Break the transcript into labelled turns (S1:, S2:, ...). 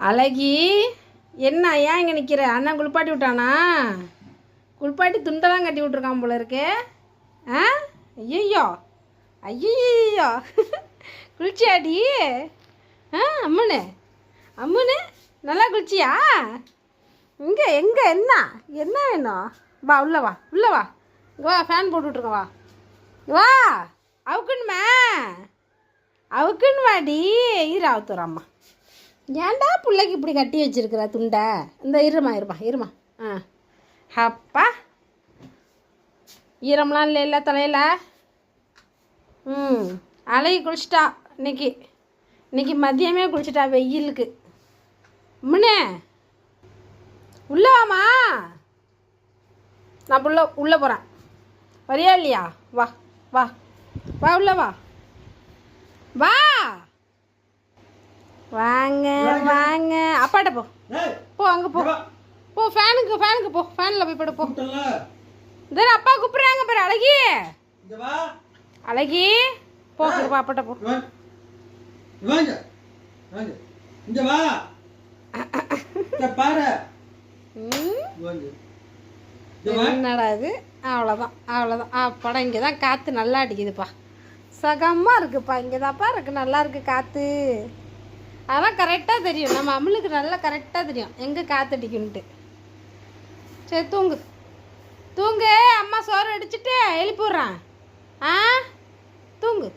S1: அழகி, என்ன ஏன் இங்கே நிற்கிற? அண்ணன் குளிப்பாட்டி விட்டானா? குளிப்பாட்டி துண்டெல்லாம் கட்டி விட்ருக்கான் போல இருக்கே. ஆ, ஐயோ ஐயோ, குளிச்சியாடி? ஆ, அம்முன்னு அம்முன்னு நல்லா குளிச்சியா? இங்கே எங்கே என்ன என்ன வேணும்? வா உள்ள வா, உள்ள வா, இங்கே வா, ஃபேன் போட்டு விட்ருங்க, வா வா. அவுக்குன்னுமா? அவுக்குன்னு வாடி. அவுத்துறாம்மா. ஏன்டா பிள்ளைக்கு இப்படி கட்டி வச்சிருக்கிற துண்டை? இந்த இருமா இருமா இருமா. ஆ, அப்பா, ஈரம்லாம் இல்லை இல்லை தலையில். அழகி குளிச்சிட்டா இன்னைக்கு மதியமே குளிச்சிட்டா வெயிலுக்கு. முன்னே உள்ளே வாமா, நான் உள்ளே போகிறேன். வரியா இல்லையா? வா வா வா, உள்ள வா வா. வாங்க வாங்க, அப்பாட்ட போ போ, அங்கே போ போ, ஃபேனுக்கு போ, ஃபேனில் போய் படு போ. இதே அப்பா கூப்பிட்றாங்க பாரு. அழகி அழகி, போ அப்பாட்ட போ. என்னடா இது? அவ்வளோதான் அவ்வளோதான். படம் இங்கே தான் காற்று நல்லா அடிக்குதுப்பா, சகமாக இருக்குப்பா. இங்கே தான்ப்பா இருக்குது, நல்லா இருக்குது காற்று. அதெல்லாம் கரெக்டாக தெரியும், நம்ம அம்மளுக்கு நல்லா கரெக்டாக தெரியும் எங்கே காற்று அடிக்குன்ட்டு. சரி தூங்கு தூங்கு, அம்மா சோறு அடிச்சுட்டு எழுப்பி விட்றேன். ஆ, தூங்கு.